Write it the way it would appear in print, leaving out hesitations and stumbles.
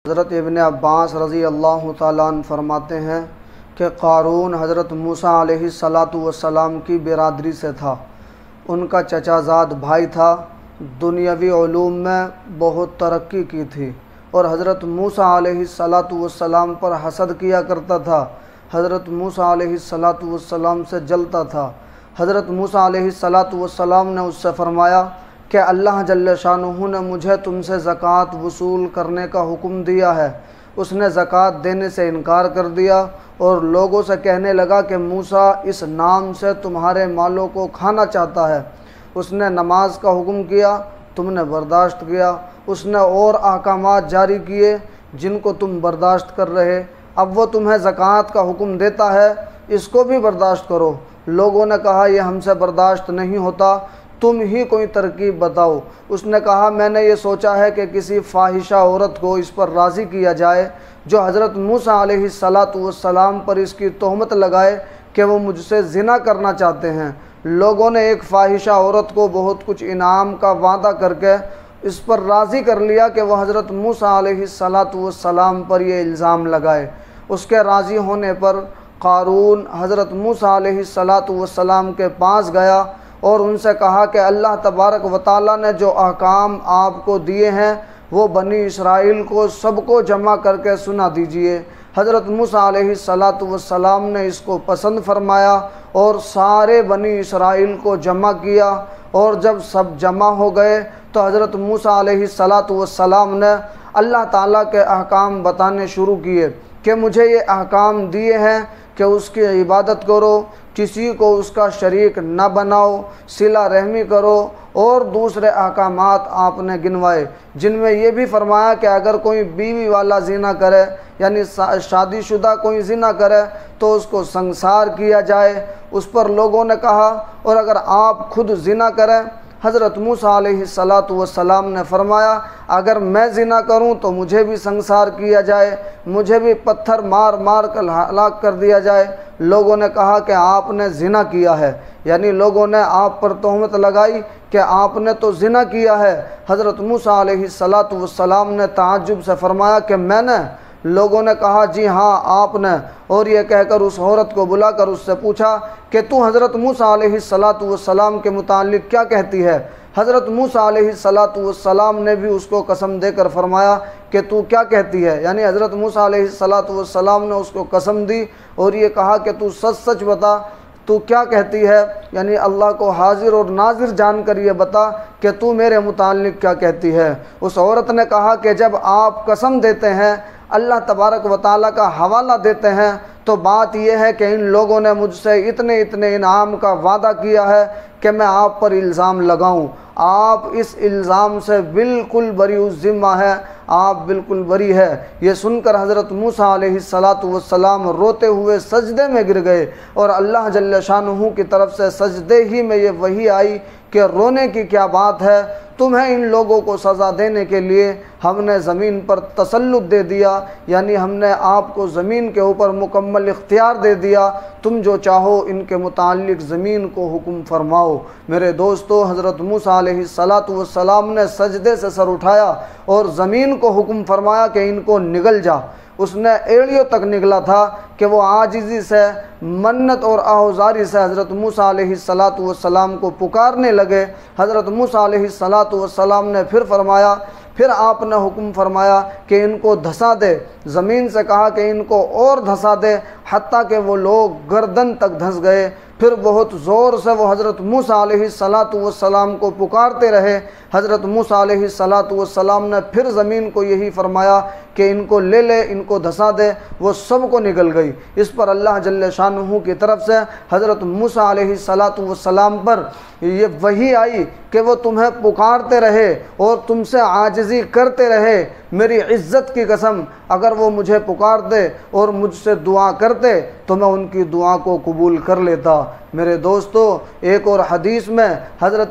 حضرت ابن عباس رضی اللہ تعالیٰ عنہ فرماتے ہیں کہ قارون حضرت موسیٰ علیہ السلام کی برادری سے تھا۔ ان کا چچا زاد بھائی تھا، دنیاوی علوم میں بہت ترقی کی تھی اور حضرت موسیٰ علیہ السلام پر حسد کیا کرتا تھا۔ حضرت موسیٰ علیہ السلام سے جلتا تھا۔ حضرت موسیٰ علیہ السلام نے اس سے فرمایا کہ اللہ جل شانہ نے مجھے تم سے زکوٰۃ وصول کرنے کا حکم دیا ہے۔ اس نے زکوٰۃ دینے سے انکار کر دیا اور لوگوں سے کہنے لگا کہ موسیٰ اس نام سے تمہارے مالوں کو کھانا چاہتا ہے۔ اس نے نماز کا حکم کیا، تم نے برداشت کیا۔ اس نے اور احکامات جاری کیے جن کو تم برداشت کر رہے۔ اب وہ تمہیں زکوٰۃ کا حکم دیتا ہے، اس کو بھی برداشت کرو۔ لوگوں نے کہا یہ ہم سے برداشت نہیں ہوتا، تم ہی کوئی ترکیب بتاؤ۔ اس نے کہا میں نے یہ سوچا ہے کہ کسی فاحشہ عورت کو اس پر راضی کیا جائے جو حضرت موسیٰ علیہ السلام پر اس کی تہمت لگائے کہ وہ مجھ سے زنا کرنا چاہتے ہیں۔ لوگوں نے ایک فاحشہ عورت کو بہت کچھ انعام کا وعدہ کر کے اس پر راضی کر لیا کہ وہ حضرت موسیٰ علیہ السلام پر یہ الزام لگائے۔ اس کے راضی ہونے پر قارون حضرت موسیٰ علیہ السلام کے پاس گیا اور ان سے کہا کہ اللہ تبارک و تعالیٰ نے جو احکام آپ کو دیے ہیں وہ بنی اسرائیل کو سب کو جمع کر کے سنا دیجئے۔ حضرت موسیٰ علیہ السلام نے اس کو پسند فرمایا اور سارے بنی اسرائیل کو جمع کیا، اور جب سب جمع ہو گئے تو حضرت موسیٰ علیہ السلام نے اللہ تعالیٰ کے احکام بتانے شروع کیے کہ مجھے یہ احکام دیے ہیں کہ اس کی عبادت کرو، کسی کو اس کا شریک نہ بناؤ، صلہ رحمی کرو، اور دوسرے احکامات آپ نے گنوائے جن میں یہ بھی فرمایا کہ اگر کوئی بیوی والا زنا کرے یعنی شادی شدہ کوئی زنا کرے تو اس کو سنسار کیا جائے۔ اس پر لوگوں نے کہا اور اگر آپ خود زنا کریں؟ حضرت موسیٰ علیہ السلام نے فرمایا اگر میں زنا کروں تو مجھے بھی سنسار کیا جائے، مجھے بھی پتھر مار مار کر ہلاک کر دیا جائے۔ لوگوں نے کہا کہ آپ نے زنا کیا ہے، یعنی لوگوں نے آپ پر تہمت لگائی کہ آپ نے تو زنا کیا ہے۔ حضرت موسیٰ علیہ السلام نے تعجب سے فرمایا کہ میں نے؟ لوگوں نے کہا جی ہاں آپ نے، اور یہ کہہ کر اس عورت کو بلا کر اس سے پوچھا کہ تو حضرت موسیٰ علیہ السلام کے متعلق کیا کہتی ہے؟ حضرت موسیٰ علیہ السلام نے بھی اس کو قسم دے کر فرمایا کہ تو کیا کہتی ہے، یعنی حضرت موسیٰ علیہ السلام نے اس کو قسم دی اور یہ کہا کہ تو سچ سچ بتا، تو کیا کہتی ہے، یعنی اللہ کو حاضر اور ناظر جان کر یہ بتا کہ تو میرے متعلق کیا کہتی ہے۔ اس عورت نے کہا کہ جب آپ قسم دیتے ہیں، اللہ تبارک و تعالیٰ کا حوالہ دیتے ہیں، تو بات یہ ہے کہ ان لوگوں نے مجھ سے اتنے انعام کا وعدہ کیا ہے کہ میں آپ پر الزام لگاؤں۔ آپ اس الزام سے بالکل بری الذمہ ہے، آپ بالکل بری ہے۔ یہ سن کر حضرت موسیٰ علیہ السلام روتے ہوئے سجدے میں گر گئے، اور اللہ جل شانہ کی طرف سے سجدے ہی میں یہ وحی آئی کہ رونے کی کیا بات ہے، تمہیں ان لوگوں کو سزا دینے کے لیے ہم نے زمین پر تسلط دے دیا، یعنی ہم نے آپ کو زمین کے اوپر مکمل اختیار دے دیا، تم جو چاہو ان کے متعلق زمین کو حکم فرماؤ۔ میرے دوستو، حضرت موسیٰ علیہ السلام نے سجدے سے سر اٹھایا اور زمین کو حکم فرمایا کہ ان کو نگل جا۔ اس نے ایڑیوں تک نگلا تھا کہ وہ عاجزی سے، منت اور آہوزاری سے حضرت موسیٰ علیہ السلام کو پکارنے لگے۔ حضرت موسیٰ علیہ السلام نے پھر آپ نے حکم فرمایا کہ ان کو دھسا دے، زمین سے کہا کہ ان کو اور دھسا دے، حتیٰ کہ وہ لوگ گردن تک دھس گئے۔ پھر بہت زور سے وہ حضرت موسیٰ علیہ السلام کو پکارتے رہے۔ حضرت موسیٰ علیہ السلام نے پھر زمین کو یہی فرمایا کہ ان کو لے لے، ان کو دھسا دے، وہ سب کو نگل گئی۔ اس پر اللہ جل شانہ کی طرف سے حضرت موسیٰ علیہ السلام پر یہ وحی آئی کہ وہ تمہیں پکارتے رہے اور تم سے عاجزی کرتے رہے۔ میری عزت کی قسم، اگر وہ مجھے پکارتے اور مجھ سے دعا کرتے تو میں ان کی دعا کو قبول کر لیتا۔ میرے دوستو، ایک اور حدیث میں حضرت